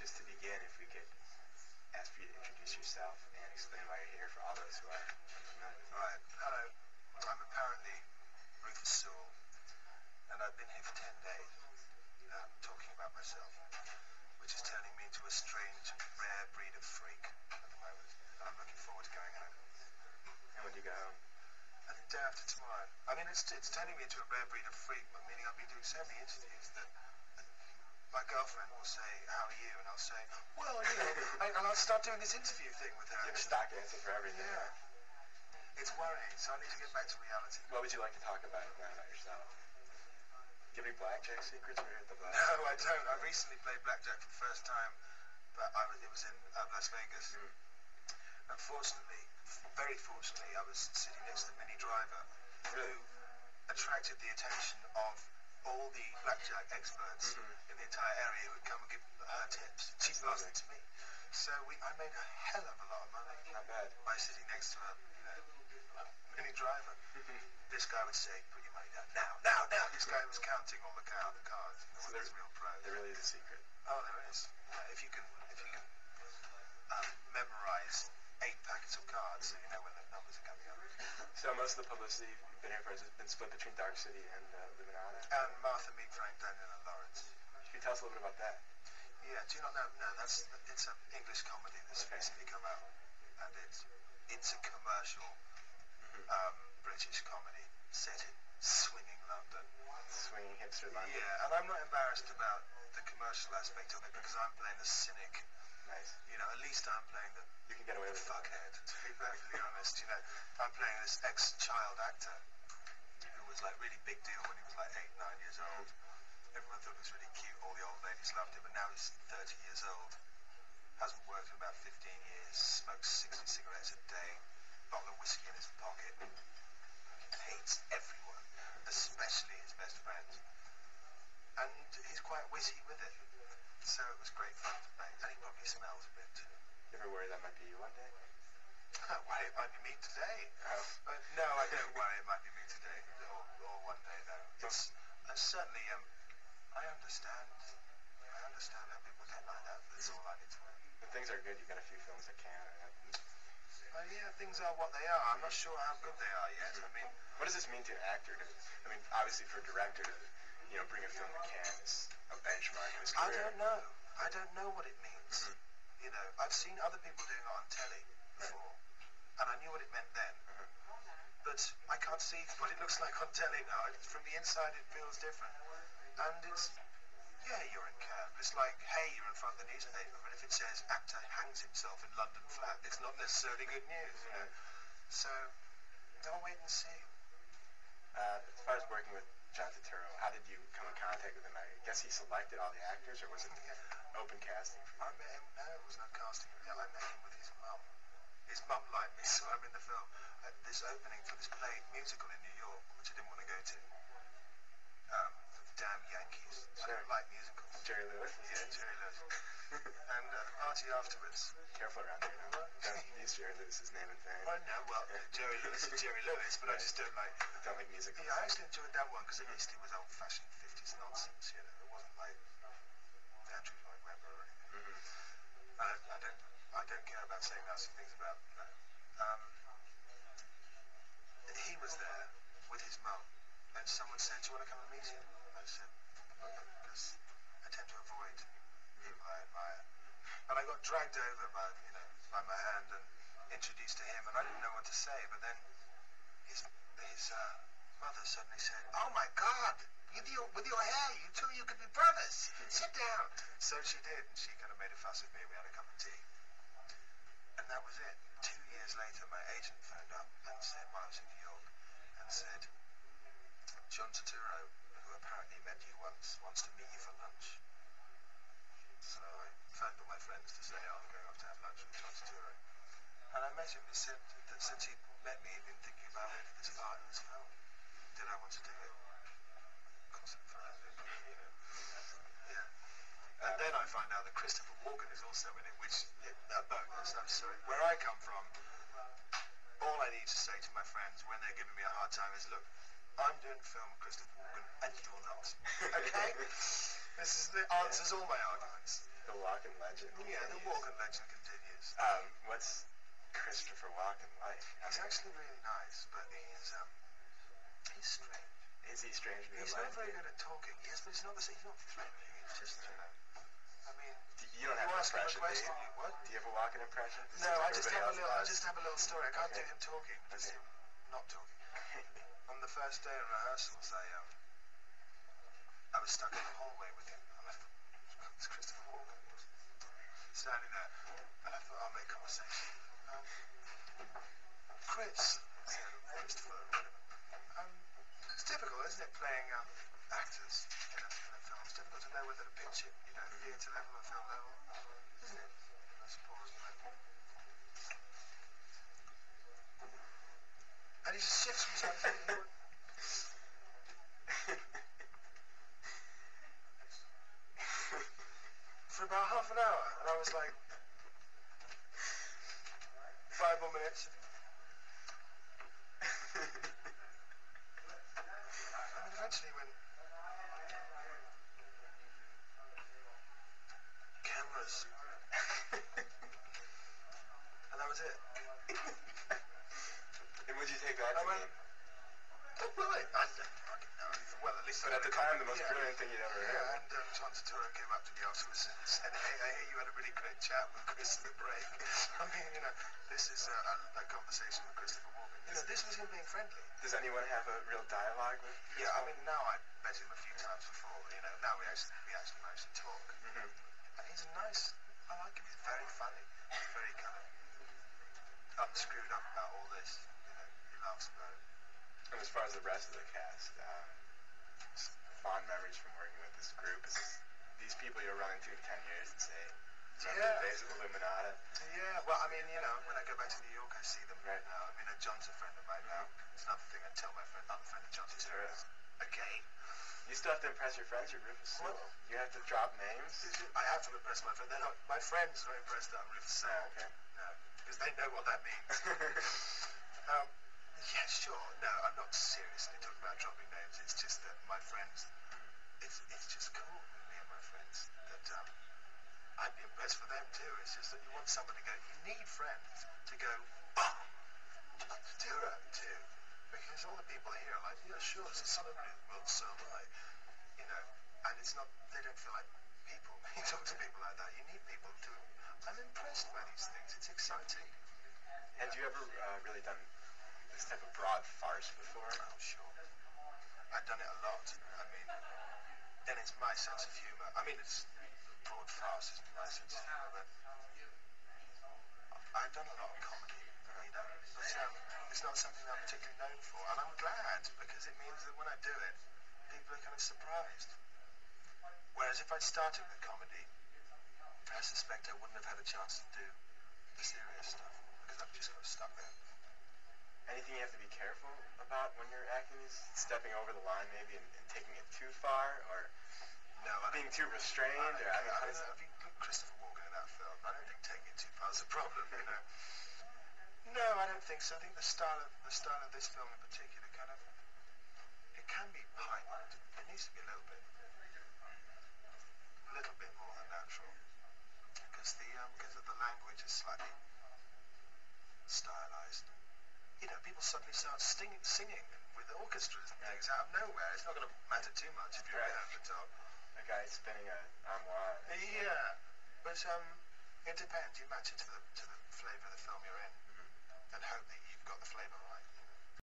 just to begin, if we could ask for you to introduce yourself and explain why you're here for all those who are unfamiliar with you. Right. Hello. I'm apparently Rufus Sewell, and I've been here for 10 days talking about myself, which is turning me into a strange, rare breed of freak at the moment, and I'm looking forward to going home. And when do you go home? I think day after tomorrow. I mean, it's turning me into a rare breed of freak, meaning I'll be doing so many interviews that my girlfriend will say, "How are you?" And I'll say, "Well, you know," and I'll start doing this interview thing with her. You have a stock answer for everything, Yeah. Right? It's worrying, so I need to get back to reality. What would you like to talk about now about yourself? Do you have any blackjack secrets or at the black? No, I don't. I recently played blackjack for the first time, but it was in Las Vegas. Unfortunately, very fortunately, I was sitting next to the mini driver who attracted the attention of all the blackjack experts in the entire area who would come and give her tips. She passed it to me. So I made a hell of a lot of money. Not bad. By sitting next to a mini driver. This guy would say, "Put your money down now, now, now." This guy was counting all the cards. So There's real pros. There really is a secret. Oh, there is. If you can memorize 8 packets of cards, so you know when the numbers are coming up. So most of the publicity you've been here for has been split between Dark City and Illuminati? And Martha, Meet Frank, Daniel, and Lawrence. Can you tell us a little bit about that? Yeah, do you not know? No, it's an English comedy that's recently come out, and it's a commercial British comedy set in swinging London. Swinging hipster London. Yeah, and I'm not embarrassed about the commercial aspect of it because I'm playing the cynic. Nice. You know, at least I'm playing the You can get away with it. fuckhead. To be perfectly honest, you know, I'm playing this ex-child actor who was like really big deal when he was like 8, 9 years old. Everyone thought he was really cute. All the old ladies loved him, and now he's 30 years old. Hasn't worked in about 15 years. Smokes 60 cigarettes a day. Bottle of whiskey in his pocket. Hates everyone, especially his best friends. And he's quite witty with it. So it was great fun to make. And he probably smells a bit too. You ever worry that might be you one day? I worry it might be me today. Oh. No, I don't worry it might be me today. Or one day, though. And certainly, I understand how people get like that. That's all I need to know. When things are good, you've got a few films that can. Yeah, things are what they are. I'm not sure how good they are yet. I mean, what does this mean to an actor? Obviously for a director to, bring a film to Cannes is a benchmark in his career. I don't know what it means. You know, I've seen other people doing it on telly before, and I knew what it meant then. But I can't see what it looks like on telly now. From the inside, it feels different. And you're in Cannes. It's like, hey, you're in front of the newspaper, but if it says actor hangs himself in London flat, it's not necessarily good news, you know. So, I'll wait and see. As far as working with John Turturro, how did you come in contact with him? I guess he selected all the actors, or was it open casting for you? I met him, no, it was no casting. Yeah, I met him with his mum. His mum liked me, so I'm in the film. This opening for this play, musical in New York, which I didn't want to go to. Damn Yankees. I don't like musicals. Jerry Lewis? Yeah, Jerry Lewis. And the party afterwards. Careful around there now. Don't use Jerry Lewis's name in vain. Oh, no, well, Jerry Lewis is Jerry Lewis, but I just don't like... Don't like musicals. Yeah, I actually enjoyed that one because at least it was old-fashioned 50s nonsense, you know. It wasn't like Andrew Lloyd Webber or anything. I don't care about saying nasty things about that. He was there with his mum, and someone said, "Do you want to come and meet him?" I said, "Because I tend to avoid people I admire." And I got dragged over by my hand and introduced to him, and I didn't know what to say. But then his mother suddenly said, "Oh my God! With your hair, you could be brothers. Sit down." So she did, and she kind of made a fuss with me. We had a cup of tea, and that was it. 2 years later, my agent phoned up and said, while I was in New York, and said, "John Turturro, who apparently met you once, wants to meet you for lunch." So I phoned all my friends to say, "Oh, I'm going off to have lunch with John Turturro." And I met him. He said that since he'd met me, he'd been thinking about this part in this film. Did I want to do it? Of course I'm fine. Yeah. And then I find out that Christopher Walken is also in it, which a bonus. I'm sorry. Where I come from, all I need to say to my friends when they're giving me a hard time is, look, I'm doing a film with Christopher Walken, and you're not. Okay? This answers all my arguments. The Walken legend continues. Yeah, the Walken legend continues. What's Christopher Walken like? He's actually really nice, but he's strange. Is he strange? He's not very good at talking. Yes, but he's not friendly. He's just, I mean, you don't have an impression, do you? What? Do you have a Walken impression? No, I just have a little story. I can't do him talking. Just him not talking. On the first day of rehearsals, I was stuck in the hallway with him, and I thought, it's Christopher Walken standing there, and I thought, I'll make conversation. Christopher. It's difficult, isn't it, playing actors in a film? It's difficult to know whether to pitch it, theatre level or film level, isn't it? I suppose, And he just shifts from side to side. For about half an hour, and I was like, 5 more minutes. And then eventually when cameras, and that was it. And would you take that to mean? Oh, right. I don't fucking know. Well, at least... But at the time, the most brilliant thing you'd ever heard. Yeah, and John Turturro came up to me afterwards and said, hey, I hear you had a really great chat with Chris at the break. I mean, this is a conversation with Christopher Walken. This was him being friendly. Does anyone have a real dialogue with Chris? Yeah, I mean, now I met him a few times before, now we actually managed to talk. Mm-hmm. And he's I like him, he's very funny. He's very kind of unscrewed up about all this. He laughs about it. And as far as the rest of the cast, fond memories from working with this group, these people you'll run into in 10 years and say, basic Illuminati. Yeah, well, I mean, when I go back to New York, I see them right now. I mean, John's a friend of mine now. It's another thing I tell my other friend of John's again. You still have to impress your friends, you're Rufus Sewell. You have to drop names. I have to impress my friends. My friends are impressed that I'm Rufus Sewell. Okay. No, because they know what that means. Yeah, sure. No, I'm not seriously talking about dropping names. It's just that my friends, it's just cool with me and my friends that I'd be impressed for them too. It's just that you want someone to go, you need friends to go, oh, Turturro too. Because all the people here are like, yeah, sure, it's a son of Ruth, well, so am I. And it's not, they don't feel like people. You talk to people like that, you need people to, I'm impressed by these things. It's exciting. Had you ever really done this type of broad farce before? Oh, sure. I've done it a lot. I mean, and it's my sense of humor. I mean, it's broad farce is my sense of humor, but I've done a lot of comedy, but it's not something I'm particularly known for, and I'm glad because it means that when I do it, people are kind of surprised. Whereas if I'd started with comedy, I suspect I wouldn't have had a chance to do the serious stuff because I've just got stuck there. Anything you have to be careful about when you're acting is stepping over the line maybe and taking it too far, or being too restrained? Christopher Walken in that film, I don't think taking it too far is a problem, No, I don't think so. I think the style of this film in particular it can be heightened. It needs to be a little bit more than natural because of the language is slightly stylized. People suddenly start singing with orchestras and things out of nowhere. It's not going to matter too much if you're right over the top. A guy spinning a armoire. Yeah, but it depends. You match it to the flavour of the film you're in.